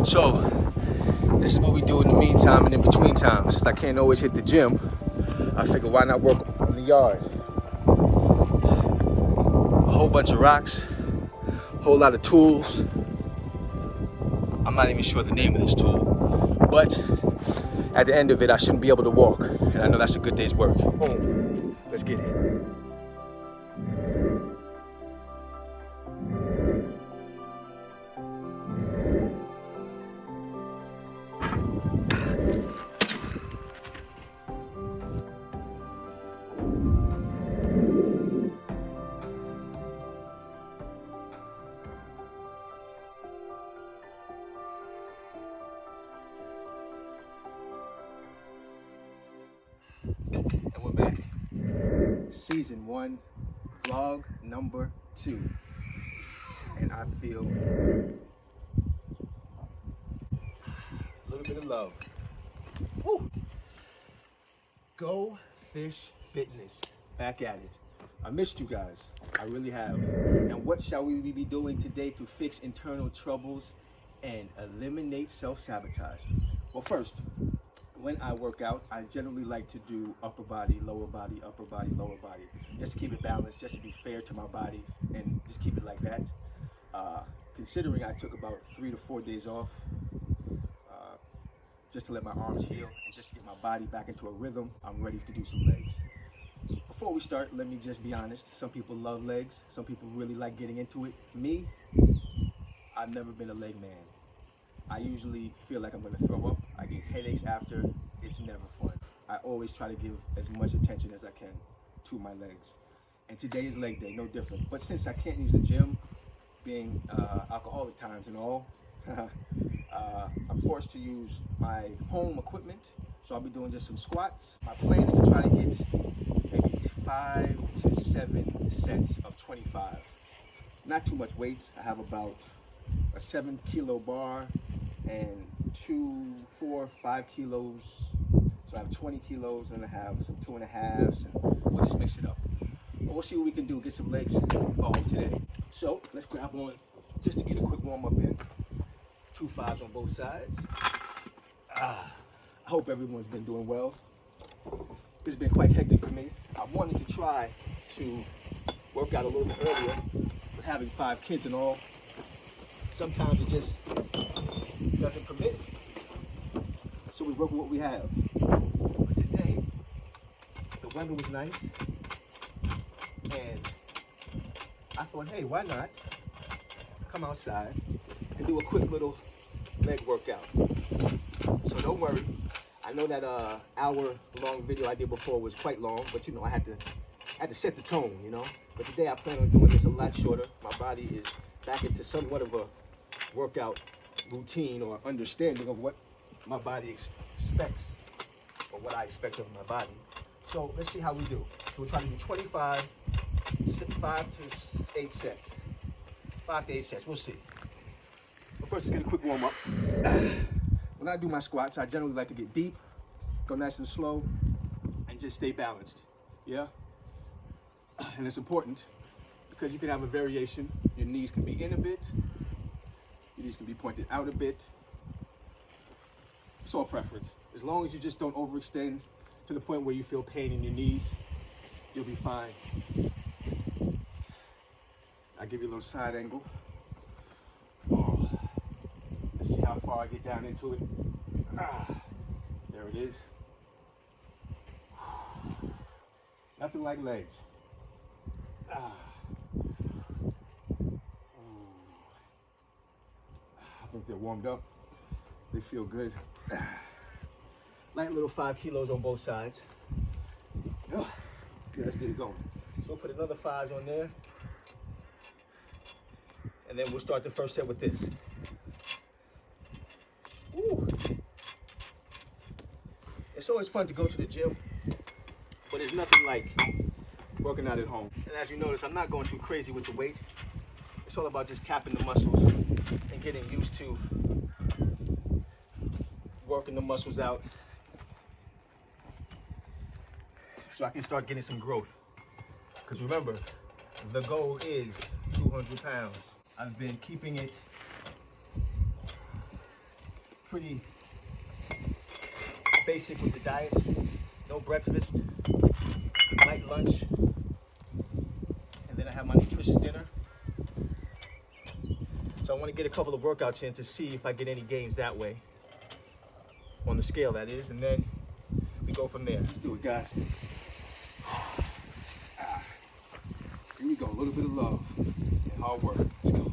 So this is what we do in the meantime and in between times. Since I can't always hit the gym, I figure why not work on the yard. A whole bunch of rocks, a whole lot of tools. I'm not even sure the name of this tool, but at the end of it, I shouldn't be able to walk. And I know that's a good day's work. Boom, let's get it. And we're back. Season 1, vlog number 2. And I feel a little bit of love. Woo! Goe Fish Fitness, back at it. I missed you guys, I really have. And what shall we be doing today to fix internal troubles and eliminate self-sabotage? Well, first, when I work out, I generally like to do upper body, lower body, upper body, lower body, just to keep it balanced, just to be fair to my body, and just keep it like that. Considering I took about 3 to 4 days off, just to let my arms heal and just to get my body back into a rhythm, I'm ready to do some legs. Before we start, let me just be honest. Some people love legs. Some people really like getting into it. Me, I've never been a leg man. I usually feel like I'm gonna throw up. I get headaches after. It's never fun. I always try to give as much attention as I can to my legs. And today is leg day, no different. But since I can't use the gym, being alcoholic times and all, I'm forced to use my home equipment. So I'll be doing just some squats. My plan is to try to get maybe 5 to 7 sets of 25. Not too much weight. I have about a 7-kilo bar and 2, 4, 5 kilos. So I have 20 kilos and I have some 2.5s, and we'll just mix it up. But we'll see what we can do, get some legs involved today. So let's grab on just to get a quick warm up in. 2 5s on both sides. I hope everyone's been doing well. It's been quite hectic for me. I wanted to try to work out a little bit earlier, but having 5 kids and all, sometimes it just doesn't permit. So we work with what we have. But today, the weather was nice, and I thought, hey, why not come outside and do a quick little leg workout. So don't worry. I know that hour-long video I did before was quite long, but you know, I had to set the tone, you know. But today I plan on doing this a lot shorter. My body is back into somewhat of a workout routine or understanding of what my body expects or what I expect of my body. So let's see how we do. So we'll try to do 5 to 8 sets. 5 to 8 sets, we'll see. But first, let's get a quick warm up. When I do my squats, I generally like to get deep, go nice and slow, and just stay balanced, yeah? And it's important because you can have a variation. Your knees can be in a bit, your knees can be pointed out a bit. It's all preference. As long as you just don't overextend to the point where you feel pain in your knees, you'll be fine. I'll give you a little side angle. Oh. Let's see how far I get down into it. There it is. Nothing like legs. I think they're warmed up. They feel good. Light little 5 kilos on both sides. Yeah, let's get it going. So we'll put another 5s on there. And then we'll start the first set with this. Woo. It's always fun to go to the gym, but it's nothing like working out at home. And as you notice, I'm not going too crazy with the weight. It's all about just tapping the muscles and getting used to working the muscles out so I can start getting some growth. Because remember, the goal is 200 pounds. I've been keeping it pretty basic with the diet. No breakfast, light lunch, and then I have my nutritious dinner. So I want to get a couple of workouts in to see if I get any gains that way. On the scale, that is, and then we go from there. Let's do it, guys. Here we go, a little bit of love and hard work. Let's go.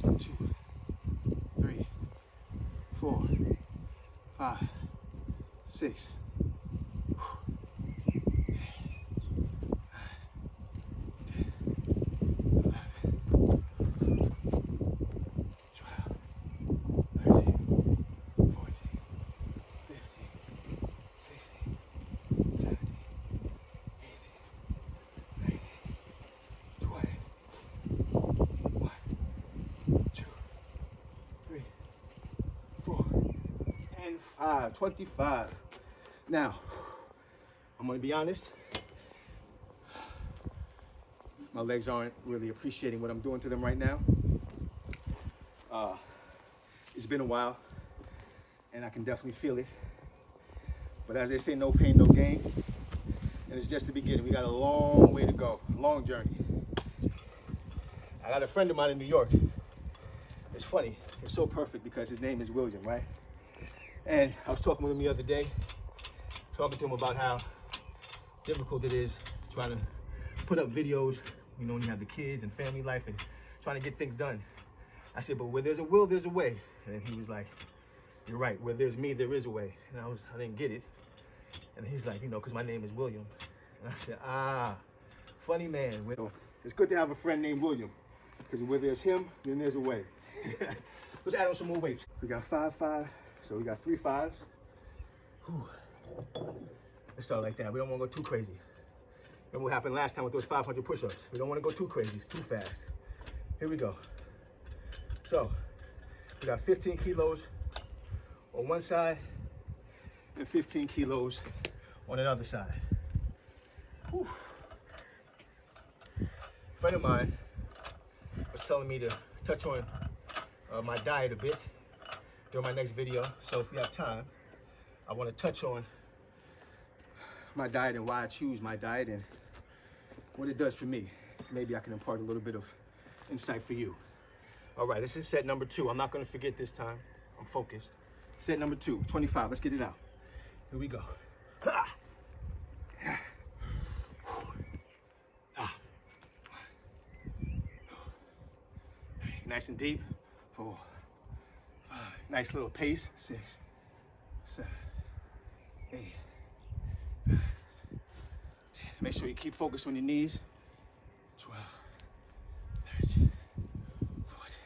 1, 2, 3, 4, 5, 6. 25. Now, I'm gonna be honest, my legs aren't really appreciating what I'm doing to them right now. It's been a while, and I can definitely feel it. But as they say, no pain, no gain. And it's just the beginning. We got a long way to go, long journey. I got a friend of mine in New York. It's funny, it's so perfect because his name is William, right? And I was talking with him the other day, talking to him about how difficult it is trying to put up videos, you know, when you have the kids and family life and trying to get things done. I said, but where there's a will, there's a way. And he was like, you're right, where there's me, there is a way. And I didn't get it. And he's like, you know, because my name is William. And I said, funny man. So it's good to have a friend named William, because where there's him, then there's a way. Let's add on some more weights. We got 5, 5. So we got 3 5s. Whew. Let's start like that. We don't want to go too crazy. Remember what happened last time with those 500 push-ups. We don't want to go too crazy. It's too fast. Here we go. So we got 15 kilos on one side and 15 kilos on another side. Whew. A friend of mine was telling me to touch on my diet a bit during my next video. So if we have time, I want to touch on my diet and why I choose my diet and what it does for me. Maybe I can impart a little bit of insight for you. All right, this is set number 2. I'm not going to forget this time. I'm focused. Set number 2, 25. Let's get it out. Here we go. Nice and deep. 4, 5. Nice little pace. 6, 7, 8, 9, 10. Make sure you keep focused on your knees. 12, 13, 14.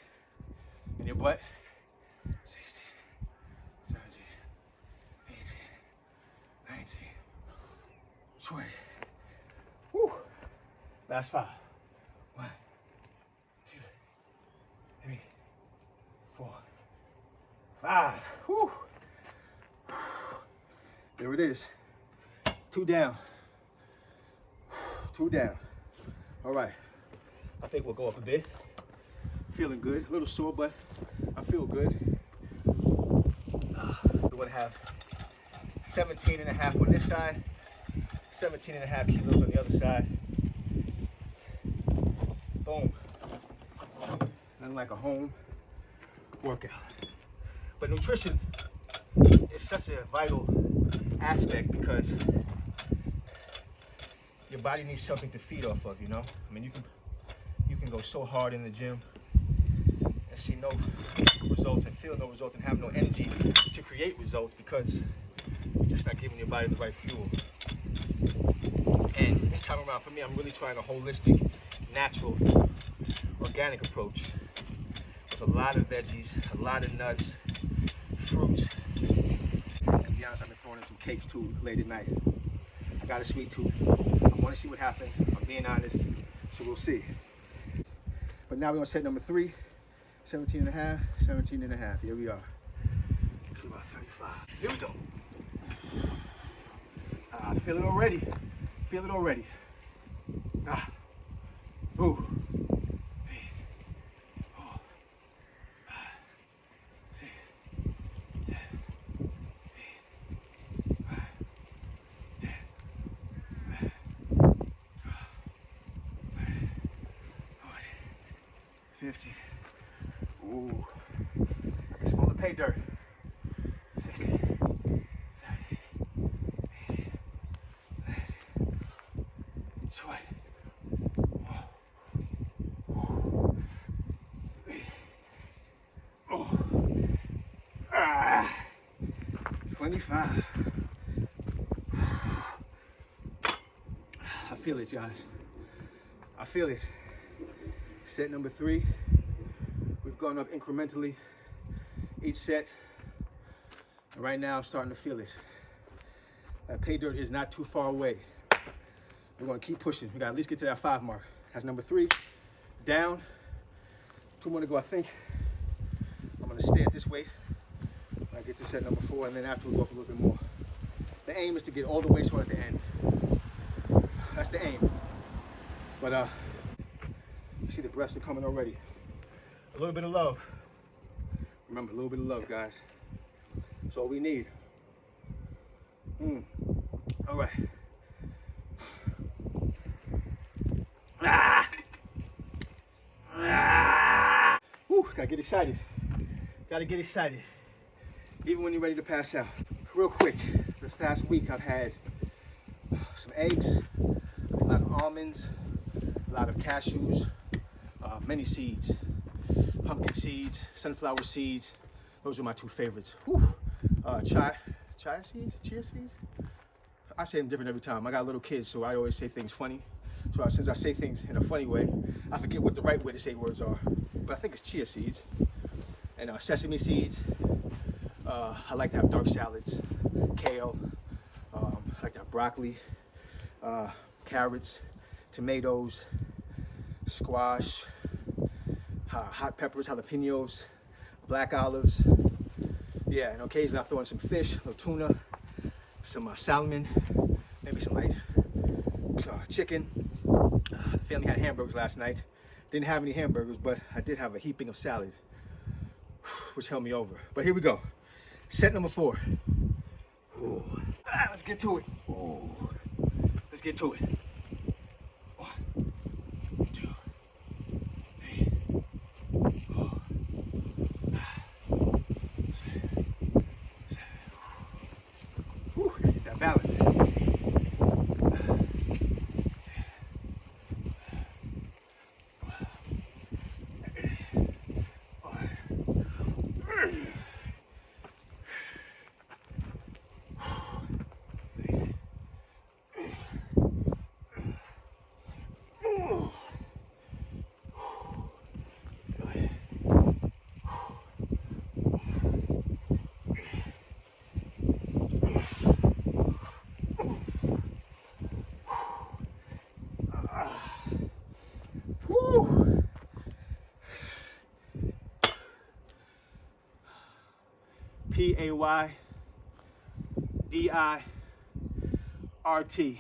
And your butt. 16, 17, 18, 19, 20. Woo. Last 5. 1, 2, 3, 4, 5. Woo. There it is. 2 down. 2 down. All right. I think we'll go up a bit. Feeling good. A little sore, but I feel good. We're gonna have 17.5 on this side, 17.5 kilos on the other side. Boom. Nothing like a home workout. But nutrition is such a vital aspect because your body needs something to feed off of, you know? I mean, you can go so hard in the gym and see no results and feel no results and have no energy to create results because you're just not giving your body the right fuel. And this time around for me, I'm really trying a holistic, natural, organic approach with a lot of veggies, a lot of nuts, fruits. And to be honest, I've been throwing in some cakes too late at night. I got a sweet tooth. I want to see what happens. I'm being honest, so we'll see. But now we're gonna set number 3, 17.5, 17.5. Here we are. To about 35. Here we go. I feel it already. Feel it already. Ooh. 8, 4, 5, 50. Ooh. I can smell the pay dirt. 60. 70. 80. 90. 20. Oh. 25. I feel it, guys. I feel it. Set number 3. We've gone up incrementally each set. And right now, I'm starting to feel it. That pay dirt is not too far away. We're gonna keep pushing. We gotta at least get to that 5 mark. That's number 3. Down. 2 more to go, I think. I'm gonna stay at this weight when I get to set number 4, and then after we go up a little bit more. The aim is to get all the weights on at the end. That's the aim. But you see the breaths are coming already. A little bit of love. Remember, a little bit of love, guys. That's all we need. All right. Whew, gotta get excited. Gotta get excited. Even when you're ready to pass out. Real quick, this past week I've had some eggs, a lot of almonds, a lot of cashews, many seeds, pumpkin seeds, sunflower seeds. Those are my 2 favorites. Whew. Chia seeds? I say them different every time. I got little kids, so I always say things funny. So since I say things in a funny way, I forget what the right way to say words are. But I think it's chia seeds. And sesame seeds. I like to have dark salads, kale. I like to have broccoli, carrots, tomatoes, squash, hot peppers, jalapenos, black olives. Yeah, and occasionally I throw in some fish, a little tuna, some salmon, maybe some light chicken. The family had hamburgers last night. Didn't have any hamburgers, but I did have a heaping of salad, which held me over. But here we go. Set number 4. Ooh. Let's get to it. Ooh. Let's get to it. 1, 2, 3, 4, 5, 6, 7. Whew, get that balance. PAYDIRT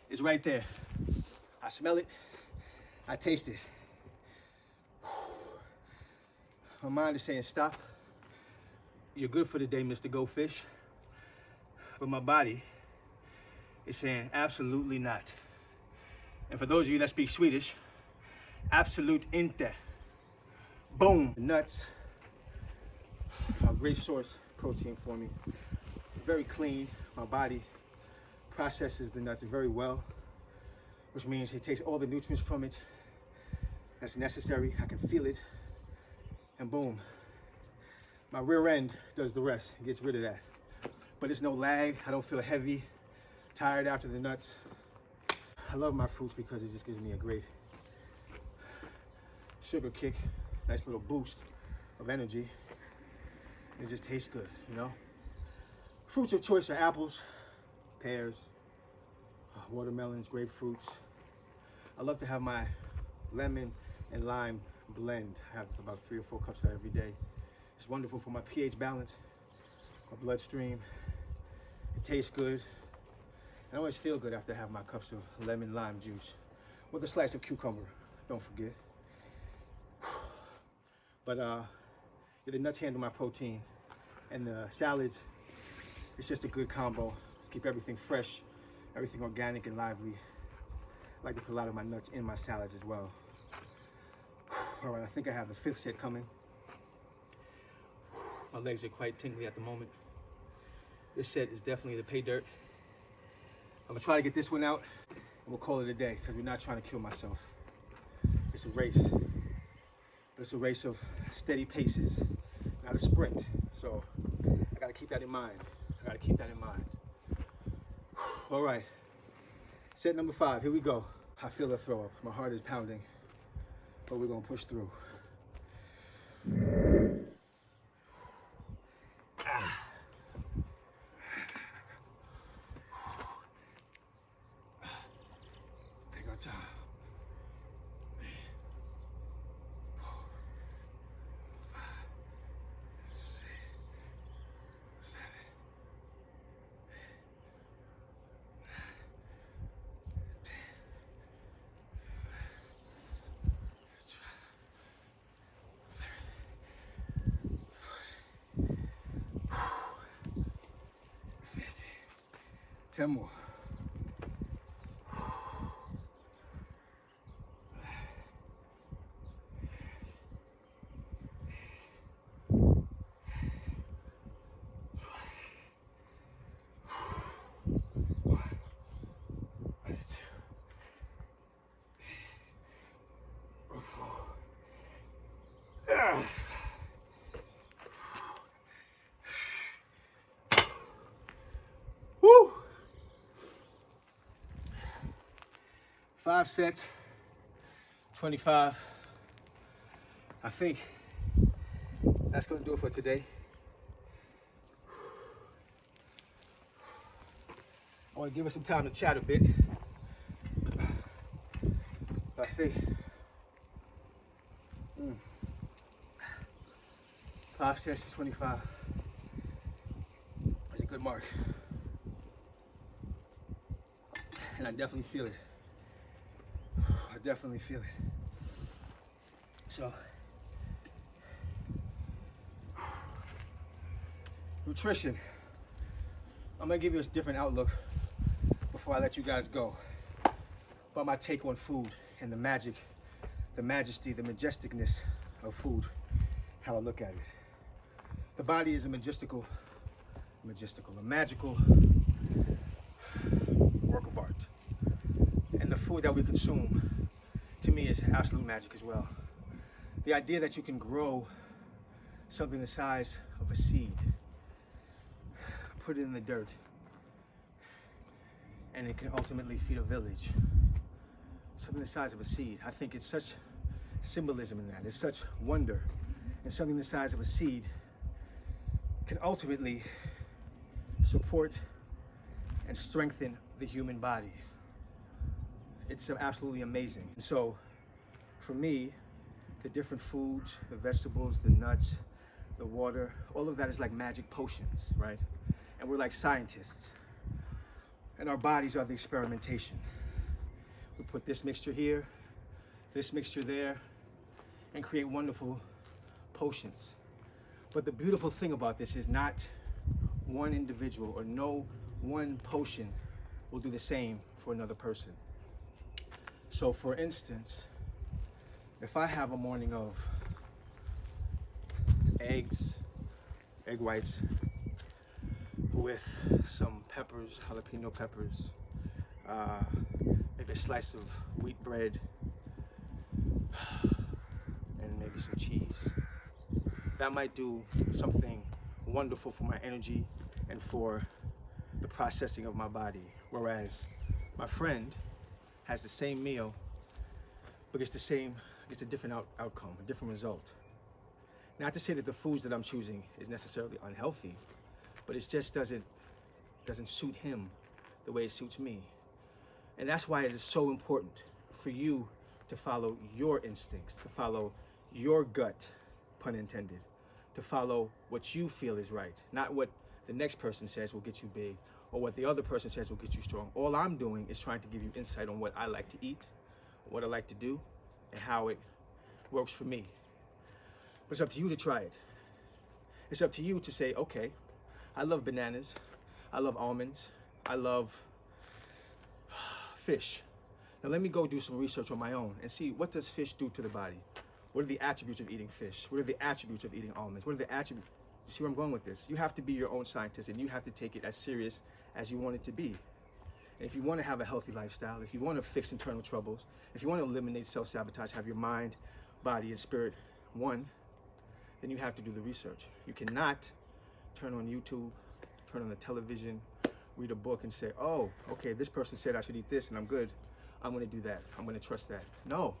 is right there. I smell it. I taste it. My mind is saying stop. You're good for the day, Mr. Goe Fish. But my body is saying absolutely not. And for those of you that speak Swedish, absolut inte. Boom. The nuts are a great source of protein for me. Very clean. My body processes the nuts very well, which means it takes all the nutrients from it that's necessary. I can feel it, and boom. My rear end does the rest. It gets rid of that. But it's no lag. I don't feel heavy, tired after the nuts. I love my fruits because it just gives me a great sugar kick. Nice little boost of energy. It just tastes good, you know? Fruits of choice are apples, pears, watermelons, grapefruits. I love to have my lemon and lime blend. I have about 3 or 4 cups of that every day. It's wonderful for my pH balance, my bloodstream. It tastes good. I always feel good after I have my cups of lemon lime juice with a slice of cucumber, don't forget. But the nuts handle my protein, and the salads, it's just a good combo. Keep everything fresh, everything organic and lively. I like to put a lot of my nuts in my salads as well. All right, I think I have the 5th set coming. My legs are quite tingly at the moment. This set is definitely the pay dirt. I'm gonna try to get this one out, and we'll call it a day, because we're not trying to kill myself. It's a race. It's a race of steady paces, not a sprint. So I gotta keep that in mind. All right, set number 5, here we go. I feel the throw up, my heart is pounding, but we're gonna push through. Take our time. 3, 4, 5, 6, 7, 10, 10 more. Woo! 5 sets, 25. I think that's gonna do it for today. I wanna give us some time to chat a bit. I think 5 sets to 25 is a good mark. And I definitely feel it. I definitely feel it. So, nutrition. I'm gonna give you a different outlook before I let you guys go. About my take on food and the magic, the majesty, the majesticness of food, how I look at it. The body is a magical work of art. And the food that we consume, to me, is absolute magic as well. The idea that you can grow something the size of a seed, put it in the dirt, and it can ultimately feed a village. Something the size of a seed. I think it's such symbolism in that. It's such wonder. And something the size of a seed can ultimately support and strengthen the human body. It's absolutely amazing. And so, for me, the different foods, the vegetables, the nuts, the water, all of that is like magic potions, right? And we're like scientists. And our bodies are the experimentation. We put this mixture here, this mixture there, and create wonderful potions. But the beautiful thing about this is not one individual or no one potion will do the same for another person. So for instance, if I have a morning of eggs, egg whites, with some peppers, jalapeno peppers, maybe a slice of wheat bread, and maybe some cheese, that might do something wonderful for my energy and for the processing of my body. Whereas my friend has the same meal, but it's a different outcome, a different result. Not to say that the foods that I'm choosing is necessarily unhealthy, but it just doesn't suit him the way it suits me. And that's why it is so important for you to follow your instincts, to follow your gut, pun intended, to follow what you feel is right, not what the next person says will get you big or what the other person says will get you strong. All I'm doing is trying to give you insight on what I like to eat, what I like to do, and how it works for me. But it's up to you to try it. It's up to you to say, okay, I love bananas, I love almonds, I love fish. Now let me go do some research on my own and see, what does fish do to the body? What are the attributes of eating fish? What are the attributes of eating almonds? What are the attributes? You see where I'm going with this? You have to be your own scientist, and you have to take it as serious as you want it to be. And if you want to have a healthy lifestyle, if you want to fix internal troubles, if you want to eliminate self-sabotage, have your mind, body, and spirit one, then you have to do the research. You cannot turn on YouTube, turn on the television, read a book and say, oh, okay, this person said I should eat this and I'm good. I'm going to do that. I'm going to trust that. No,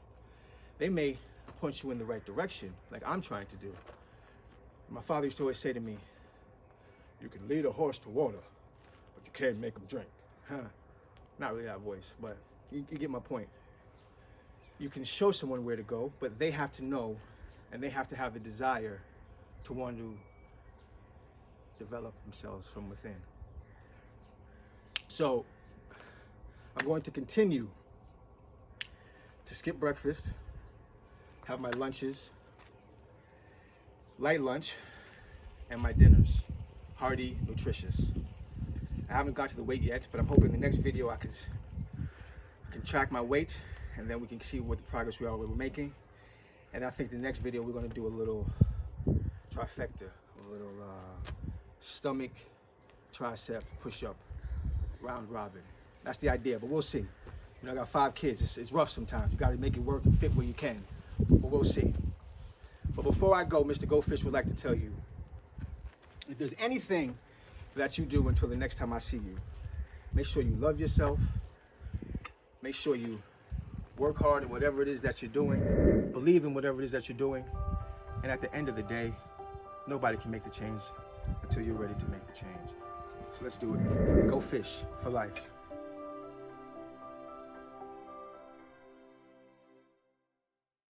they may point you in the right direction, like I'm trying to do. My father used to always say to me, you can lead a horse to water, but you can't make him drink. Not really that voice, but you get my point. You can show someone where to go, but they have to know, and they have to have the desire to want to develop themselves from within. So I'm going to continue to skip breakfast, have my lunches, light lunch, and my dinners, hearty, nutritious. I haven't got to the weight yet, but I'm hoping the next video I can track my weight, and then we can see what the progress we're making. And I think the next video we're going to do a little trifecta, a little stomach, tricep, push-up, round robin. That's the idea, but we'll see. You know, I got 5 kids. It's rough sometimes. You got to make it work and fit where you can, but we'll see. But before I go, Mr. Goe Fish would like to tell you, if there's anything that you do until the next time I see you, make sure you love yourself. Make sure you work hard at whatever it is that you're doing. Believe in whatever it is that you're doing. And at the end of the day, nobody can make the change until you're ready to make the change. So let's do it. Go fish for life.